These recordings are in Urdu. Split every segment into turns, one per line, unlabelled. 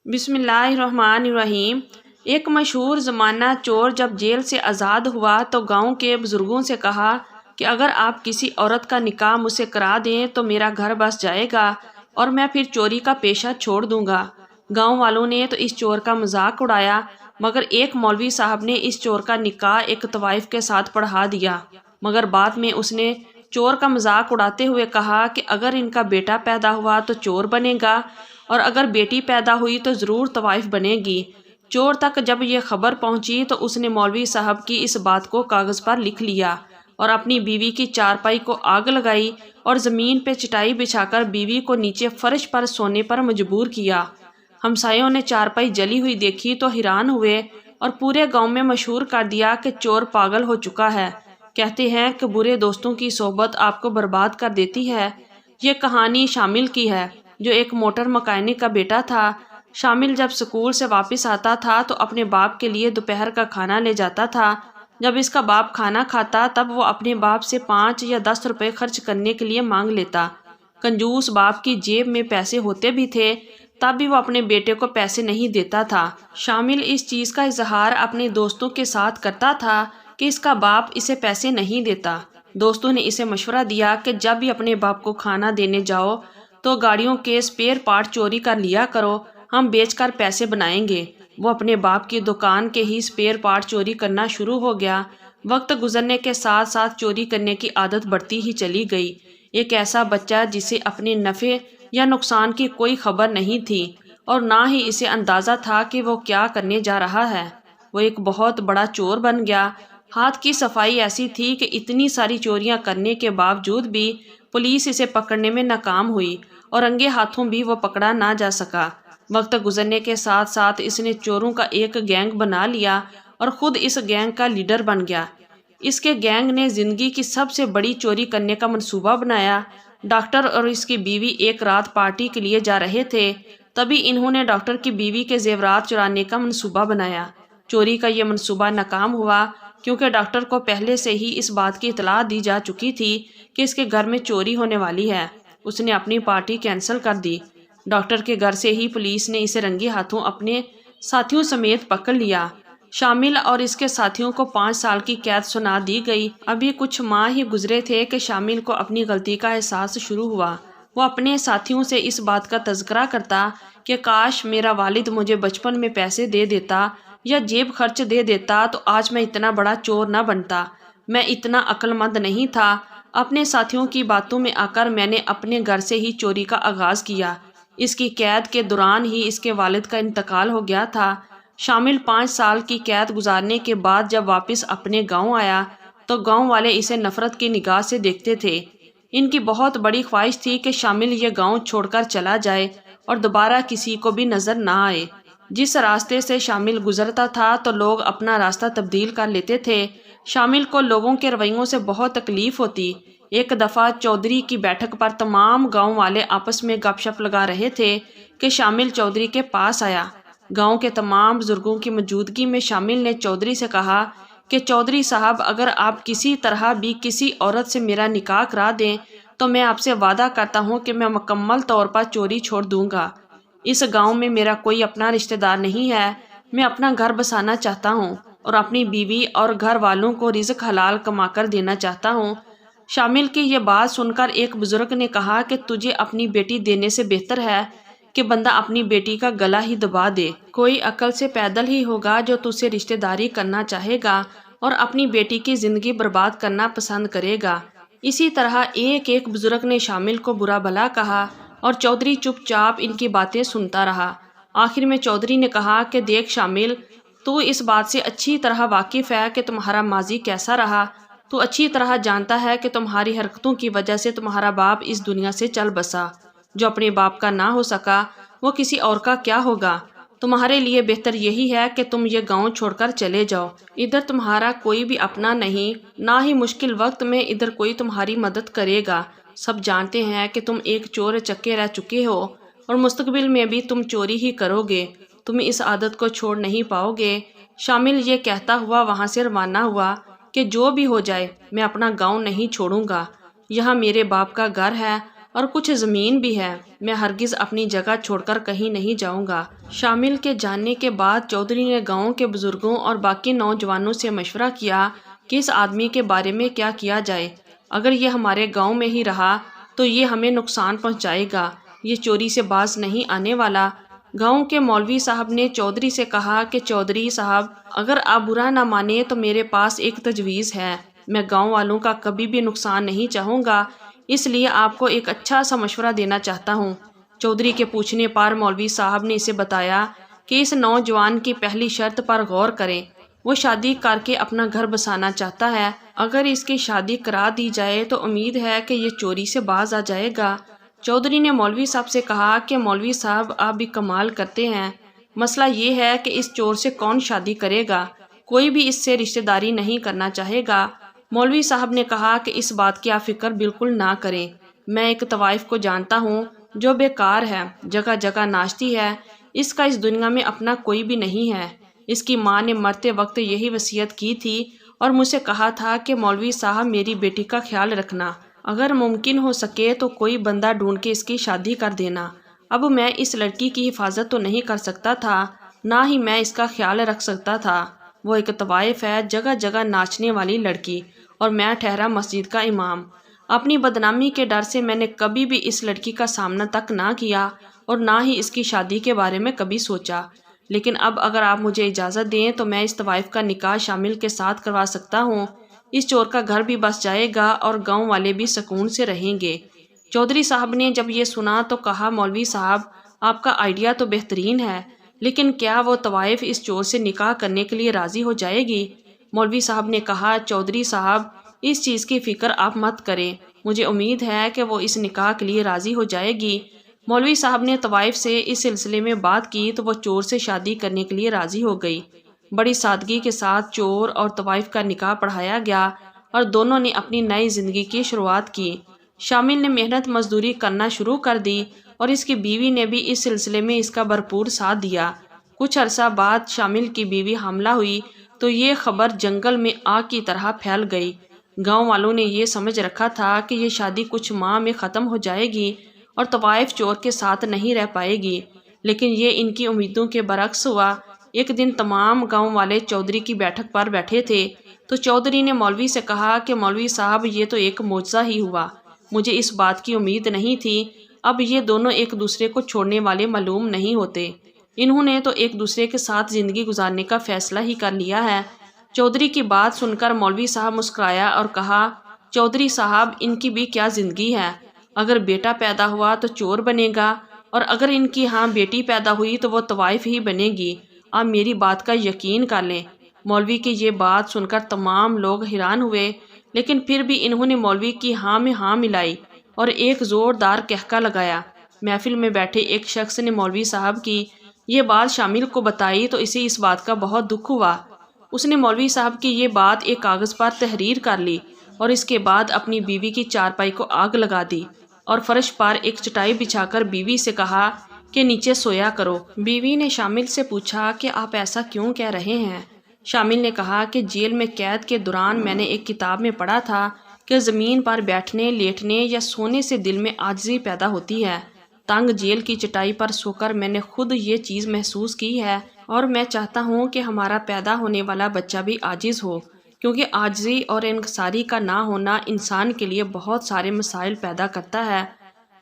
بسم اللہ الرحمن الرحیم۔ ایک مشہور زمانہ چور جب جیل سے آزاد ہوا تو گاؤں کے بزرگوں سے کہا کہ اگر آپ کسی عورت کا نکاح مجھ سے کرا دیں تو میرا گھر بس جائے گا اور میں پھر چوری کا پیشہ چھوڑ دوں گا۔ گاؤں والوں نے تو اس چور کا مذاق اڑایا، مگر ایک مولوی صاحب نے اس چور کا نکاح ایک طوائف کے ساتھ پڑھا دیا، مگر بعد میں اس نے چور کا مذاق اڑاتے ہوئے کہا کہ اگر ان کا بیٹا پیدا ہوا تو چور بنے گا اور اگر بیٹی پیدا ہوئی تو ضرور طوائف بنے گی۔ چور تک جب یہ خبر پہنچی تو اس نے مولوی صاحب کی اس بات کو کاغذ پر لکھ لیا اور اپنی بیوی کی چارپائی کو آگ لگائی اور زمین پہ چٹائی بچھا کر بیوی کو نیچے فرش پر سونے پر مجبور کیا۔ ہمسایوں نے چارپائی جلی ہوئی دیکھی تو حیران ہوئے اور پورے گاؤں میں مشہور کر دیا کہ چور پاگل ہو چکا ہے۔ کہتے ہیں کہ برے دوستوں کی صحبت آپ کو برباد کر دیتی ہے۔ یہ کہانی شامل کی ہے، جو ایک موٹر مکینک کا بیٹا تھا۔ شامل جب سکول سے واپس آتا تھا تو اپنے باپ کے لیے دوپہر کا کھانا لے جاتا تھا۔ جب اس کا باپ کھانا کھاتا تب وہ اپنے باپ سے 5 یا 10 روپے خرچ کرنے کے لیے مانگ لیتا۔ کنجوس باپ کی جیب میں پیسے ہوتے بھی تھے تب بھی وہ اپنے بیٹے کو پیسے نہیں دیتا تھا۔ شامل اس چیز کا اظہار اپنے دوستوں کے ساتھ کرتا تھا کہ اس کا باپ اسے پیسے نہیں دیتا۔ دوستوں نے اسے مشورہ دیا کہ جب بھی اپنے باپ کو کھانا دینے جاؤ تو گاڑیوں کے اسپیئر پارٹ چوری کر لیا کرو، ہم بیچ کر پیسے بنائیں گے۔ وہ اپنے باپ کی دکان کے ہی اسپیئر پارٹ چوری کرنا شروع ہو گیا۔ وقت گزرنے کے ساتھ ساتھ چوری کرنے کی عادت بڑھتی ہی چلی گئی۔ ایک ایسا بچہ جسے اپنے نفع یا نقصان کی کوئی خبر نہیں تھی اور نہ ہی اسے اندازہ تھا کہ وہ کیا کرنے جا رہا ہے، وہ ایک بہت بڑا چور بن گیا۔ ہاتھ کی صفائی ایسی تھی کہ اتنی ساری چوریاں کرنے کے باوجود بھی پولیس اسے پکڑنے میں ناکام ہوئی اور رنگے ہاتھوں بھی وہ پکڑا نہ جا سکا۔ وقت گزرنے کے ساتھ ساتھ اس نے چوروں کا ایک گینگ بنا لیا اور خود اس گینگ کا لیڈر بن گیا۔ اس کے گینگ نے زندگی کی سب سے بڑی چوری کرنے کا منصوبہ بنایا۔ ڈاکٹر اور اس کی بیوی ایک رات پارٹی کے لیے جا رہے تھے، تبھی انہوں نے ڈاکٹر کی بیوی کے زیورات چرانے کا منصوبہ بنایا۔ چوری کا یہ منصوبہ ناکام ہوا کیونکہ ڈاکٹر کو پہلے سے ہی اس بات کی اطلاع دی جا چکی تھی کہ اس کے گھر میں چوری ہونے والی ہے۔ اس نے اپنی پارٹی کینسل کر دی۔ ڈاکٹر کے گھر سے ہی پولیس نے اسے رنگے ہاتھوں اپنے ساتھیوں سمیت پکڑ لیا۔ شامل اور اس کے ساتھیوں کو 5 سال کی قید سنا دی گئی۔ ابھی کچھ ماہ ہی گزرے تھے کہ شامل کو اپنی غلطی کا احساس شروع ہوا۔ وہ اپنے ساتھیوں سے اس بات کا تذکرہ کرتا کہ کاش میرا والد مجھے بچپن میں پیسے دے دیتا یا جیب خرچ دے دیتا تو آج میں اتنا بڑا چور نہ بنتا، میں اتنا عقل مند نہیں تھا۔ اپنے ساتھیوں کی باتوں میں آ کر میں نے اپنے گھر سے ہی چوری کا آغاز کیا۔ اس کی قید کے دوران ہی اس کے والد کا انتقال ہو گیا تھا۔ شامل 5 سال کی قید گزارنے کے بعد جب واپس اپنے گاؤں آیا تو گاؤں والے اسے نفرت کی نگاہ سے دیکھتے تھے۔ ان کی بہت بڑی خواہش تھی کہ شامل یہ گاؤں چھوڑ کر چلا جائے اور دوبارہ کسی کو بھی نظر نہ آئے۔ جس راستے سے شامل گزرتا تھا تو لوگ اپنا راستہ تبدیل کر لیتے تھے۔ شامل کو لوگوں کے رویوں سے بہت تکلیف ہوتی۔ ایک دفعہ چودھری کی بیٹھک پر تمام گاؤں والے آپس میں گپ شپ لگا رہے تھے کہ شامل چودھری کے پاس آیا۔ گاؤں کے تمام بزرگوں کی موجودگی میں شامل نے چودھری سے کہا کہ چودھری صاحب، اگر آپ کسی طرح بھی کسی عورت سے میرا نکاح کرا دیں تو میں آپ سے وعدہ کرتا ہوں کہ میں مکمل طور پر چوری چھوڑ دوں گا۔ اس گاؤں میں میرا کوئی اپنا رشتہ دار نہیں ہے، میں اپنا گھر بسانا چاہتا ہوں اور اپنی بیوی اور گھر والوں کو رزق حلال کما کر دینا چاہتا ہوں۔ شامل کی یہ بات سن کر ایک بزرگ نے کہا کہ تجھے اپنی بیٹی دینے سے بہتر ہے کہ بندہ اپنی بیٹی کا گلا ہی دبا دے۔ کوئی عقل سے پیدل ہی ہوگا جو تجھ سے رشتہ داری کرنا چاہے گا اور اپنی بیٹی کی زندگی برباد کرنا پسند کرے گا۔ اسی طرح ایک بزرگ نے شامل کو برا بھلا کہا اور چودھری چپ چاپ ان کی باتیں سنتا رہا۔ آخر میں چودھری نے کہا کہ دیکھ شامل، تو اس بات سے اچھی طرح واقف ہے کہ تمہارا ماضی کیسا رہا۔ تو اچھی طرح جانتا ہے کہ تمہاری حرکتوں کی وجہ سے تمہارا باپ اس دنیا سے چل بسا۔ جو اپنے باپ کا نہ ہو سکا وہ کسی اور کا کیا ہوگا۔ تمہارے لیے بہتر یہی ہے کہ تم یہ گاؤں چھوڑ کر چلے جاؤ۔ ادھر تمہارا کوئی بھی اپنا نہیں، نہ ہی مشکل وقت میں ادھر کوئی تمہاری مدد کرے گا۔ سب جانتے ہیں کہ تم ایک چور چکے رہ چکے ہو اور مستقبل میں بھی تم چوری ہی کرو گے۔ تم اس عادت کو چھوڑ نہیں پاؤ گے۔ شامل یہ کہتا ہوا وہاں سے روانہ ہوا کہ جو بھی ہو جائے میں اپنا گاؤں نہیں چھوڑوں گا۔ یہاں میرے باپ کا گھر ہے اور کچھ زمین بھی ہے، میں ہرگز اپنی جگہ چھوڑ کر کہیں نہیں جاؤں گا۔ شامل کے جاننے کے بعد چودھری نے گاؤں کے بزرگوں اور باقی نوجوانوں سے مشورہ کیا کہ اس آدمی کے بارے میں کیا کیا جائے۔ اگر یہ ہمارے گاؤں میں ہی رہا تو یہ ہمیں نقصان پہنچائے گا، یہ چوری سے باز نہیں آنے والا۔ گاؤں کے مولوی صاحب نے چودھری سے کہا کہ چودھری صاحب، اگر آپ برا نہ مانیں تو میرے پاس ایک تجویز ہے۔ میں گاؤں والوں کا کبھی بھی نقصان نہیں چاہوں گا، اس لیے آپ کو ایک اچھا سا مشورہ دینا چاہتا ہوں۔ چودھری کے پوچھنے پر مولوی صاحب نے اسے بتایا کہ اس نوجوان کی پہلی شرط پر غور کریں، وہ شادی کر کے اپنا گھر بسانا چاہتا ہے۔ اگر اس کی شادی کرا دی جائے تو امید ہے کہ یہ چوری سے باز آ جائے گا۔ چودھری نے مولوی صاحب سے کہا کہ مولوی صاحب آپ بھی کمال کرتے ہیں، مسئلہ یہ ہے کہ اس چور سے کون شادی کرے گا، کوئی بھی اس سے رشتہ داری نہیں کرنا چاہے گا۔ مولوی صاحب نے کہا کہ اس بات کی آپ فکر بالکل نہ کریں، میں ایک طوائف کو جانتا ہوں جو بیکار ہے، جگہ جگہ ناچتی ہے، اس کا اس دنیا میں اپنا کوئی بھی نہیں ہے۔ اس کی ماں نے مرتے وقت یہی وصیت کی تھی اور مجھ سے کہا تھا کہ مولوی صاحب میری بیٹی کا خیال رکھنا، اگر ممکن ہو سکے تو کوئی بندہ ڈھونڈ کے اس کی شادی کر دینا۔ اب میں اس لڑکی کی حفاظت تو نہیں کر سکتا تھا، نہ ہی میں اس کا خیال رکھ سکتا تھا، وہ ایک طوائف ہے، جگہ جگہ ناچنے والی لڑکی، اور میں ٹھہرا مسجد کا امام۔ اپنی بدنامی کے ڈر سے میں نے کبھی بھی اس لڑکی کا سامنا تک نہ کیا اور نہ ہی اس کی شادی کے بارے میں کبھی سوچا، لیکن اب اگر آپ مجھے اجازت دیں تو میں اس طوائف کا نکاح شامل کے ساتھ کروا سکتا ہوں، اس چور کا گھر بھی بس جائے گا اور گاؤں والے بھی سکون سے رہیں گے۔ چودھری صاحب نے جب یہ سنا تو کہا، مولوی صاحب آپ کا آئیڈیا تو بہترین ہے، لیکن کیا وہ طوائف اس چور سے نکاح کرنے کے لیے راضی ہو جائے گی؟ مولوی صاحب نے کہا، چودھری صاحب اس چیز کی فکر آپ مت کریں، مجھے امید ہے کہ وہ اس نکاح کے لیے راضی ہو جائے گی۔ مولوی صاحب نے طوائف سے اس سلسلے میں بات کی تو وہ چور سے شادی کرنے کے لیے راضی ہو گئی۔ بڑی سادگی کے ساتھ چور اور طوائف کا نکاح پڑھایا گیا اور دونوں نے اپنی نئی زندگی کی شروعات کی۔ شامل نے محنت مزدوری کرنا شروع کر دی اور اس کی بیوی نے بھی اس سلسلے میں اس کا بھرپور ساتھ دیا۔ کچھ عرصہ بعد شامل کی بیوی حاملہ ہوئی تو یہ خبر جنگل میں آگ کی طرح پھیل گئی۔ گاؤں والوں نے یہ سمجھ رکھا تھا کہ یہ شادی کچھ ماہ میں ختم ہو جائے گی اور طوائف چور کے ساتھ نہیں رہ پائے گی، لیکن یہ ان کی امیدوں کے برعکس ہوا۔ ایک دن تمام گاؤں والے چودھری کی بیٹھک پر بیٹھے تھے تو چودھری نے مولوی سے کہا کہ مولوی صاحب یہ تو ایک معجزہ ہی ہوا، مجھے اس بات کی امید نہیں تھی، اب یہ دونوں ایک دوسرے کو چھوڑنے والے معلوم نہیں ہوتے، انہوں نے تو ایک دوسرے کے ساتھ زندگی گزارنے کا فیصلہ ہی کر لیا ہے۔ چودھری کی بات سن کر مولوی صاحب مسکرایا اور کہا، چودھری صاحب ان کی بھی کیا زندگی ہے، اگر بیٹا پیدا ہوا تو چور بنے گا اور اگر ان کی ہاں بیٹی پیدا ہوئی تو وہ طوائف ہی بنے گی، آپ میری بات کا یقین کر لیں۔ مولوی کی یہ بات سن کر تمام لوگ حیران ہوئے، لیکن پھر بھی انہوں نے مولوی کی ہاں میں ہاں ملائی اور ایک زوردار قہقہ لگایا۔ محفل میں بیٹھے ایک شخص نے مولوی صاحب کی یہ بات شامل کو بتائی تو اسے اس بات کا بہت دکھ ہوا۔ اس نے مولوی صاحب کی یہ بات ایک کاغذ پر تحریر کر لی اور اس کے بعد اپنی بیوی کی چارپائی کو آگ لگا دی اور فرش پر ایک چٹائی بچھا کر بیوی سے کہا کہ نیچے سویا کرو۔ بیوی نے شامل سے پوچھا کہ آپ ایسا کیوں کہہ رہے ہیں؟ شامل نے کہا کہ جیل میں قید کے دوران میں نے ایک کتاب میں پڑھا تھا کہ زمین پر بیٹھنے، لیٹنے یا سونے سے دل میں عاجزی پیدا ہوتی ہے۔ تنگ جیل کی چٹائی پر سو کر میں نے خود یہ چیز محسوس کی ہے اور میں چاہتا ہوں کہ ہمارا پیدا ہونے والا بچہ بھی عاجز ہو، کیونکہ عاجزی اور انکساری کا نہ ہونا انسان کے لیے بہت سارے مسائل پیدا کرتا ہے۔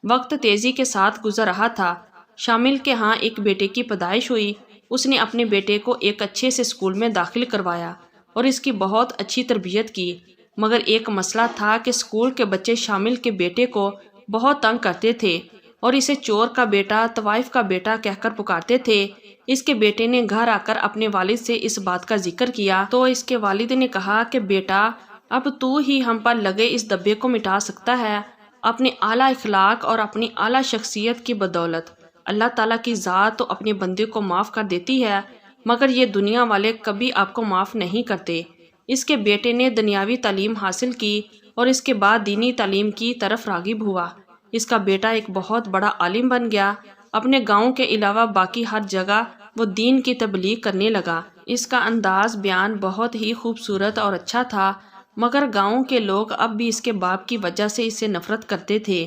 وقت تیزی کے ساتھ گزر رہا تھا۔ شامل کے ہاں ایک بیٹے کی پیدائش ہوئی۔ اس نے اپنے بیٹے کو ایک اچھے سے اسکول میں داخل کروایا اور اس کی بہت اچھی تربیت کی، مگر ایک مسئلہ تھا کہ اسکول کے بچے شامل کے بیٹے کو بہت تنگ کرتے تھے اور اسے چور کا بیٹا، طوائف کا بیٹا کہہ کر پکارتے تھے۔ اس کے بیٹے نے گھر آ کر اپنے والد سے اس بات کا ذکر کیا تو اس کے والد نے کہا کہ بیٹا، اب تو ہی ہم پر لگے اس دبے کو مٹا سکتا ہے۔ اپنے اعلیٰ اخلاق اور اپنی اعلیٰ شخصیت کی بدولت اللہ تعالیٰ کی ذات تو اپنے بندے کو معاف کر دیتی ہے، مگر یہ دنیا والے کبھی آپ کو معاف نہیں کرتے۔ اس کے بیٹے نے دنیاوی تعلیم حاصل کی اور اس کے بعد دینی تعلیم کی طرف راغب ہوا۔ اس کا بیٹا ایک بہت بڑا عالم بن گیا۔ اپنے گاؤں کے علاوہ باقی ہر جگہ وہ دین کی تبلیغ کرنے لگا۔ اس کا انداز بیان بہت ہی خوبصورت اور اچھا تھا، مگر گاؤں کے لوگ اب بھی اس کے باپ کی وجہ سے اس سے نفرت کرتے تھے۔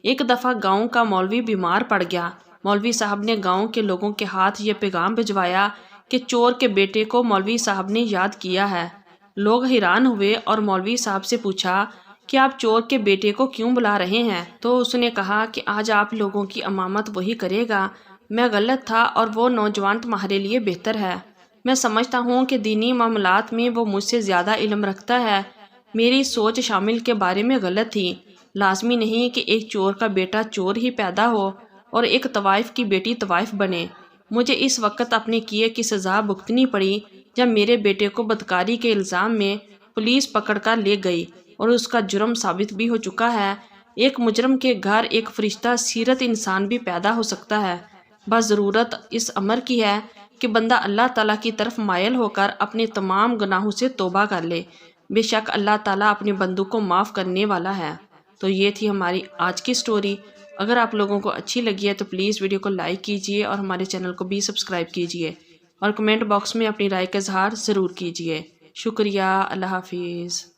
ایک دفعہ گاؤں کا مولوی بیمار پڑ گیا۔ مولوی صاحب نے گاؤں کے لوگوں کے ہاتھ یہ پیغام بھجوایا کہ چور کے بیٹے کو مولوی صاحب نے یاد کیا ہے۔ لوگ حیران ہوئے اور مولوی صاحب سے پوچھا کہ آپ چور کے بیٹے کو کیوں بلا رہے ہیں؟ تو اس نے کہا کہ آج آپ لوگوں کی امامت وہی کرے گا۔ میں غلط تھا اور وہ نوجوان تمہارے لیے بہتر ہے۔ میں سمجھتا ہوں کہ دینی معاملات میں وہ مجھ سے زیادہ علم رکھتا ہے۔ میری سوچ شامل کے بارے میں غلط تھی۔ لازمی نہیں کہ ایک چور کا بیٹا چور ہی پیدا ہو اور ایک طوائف کی بیٹی طوائف بنے۔ مجھے اس وقت اپنے کیے کی سزا بھگتنی پڑی جب میرے بیٹے کو بدکاری کے الزام میں پولیس پکڑ کر لے گئی اور اس کا جرم ثابت بھی ہو چکا ہے۔ ایک مجرم کے گھر ایک فرشتہ سیرت انسان بھی پیدا ہو سکتا ہے۔ بس ضرورت اس امر کی ہے کہ بندہ اللہ تعالیٰ کی طرف مائل ہو کر اپنے تمام گناہوں سے توبہ کر لے۔ بے شک اللہ تعالیٰ اپنے بندوں کو معاف کرنے والا ہے۔ تو یہ تھی ہماری آج کی سٹوری۔ اگر آپ لوگوں کو اچھی لگی ہے تو پلیز ویڈیو کو لائک کیجئے اور ہمارے چینل کو بھی سبسکرائب کیجئے اور کمنٹ باکس میں اپنی رائے کا اظہار ضرور کیجئے۔ شکریہ۔ اللہ حافظ۔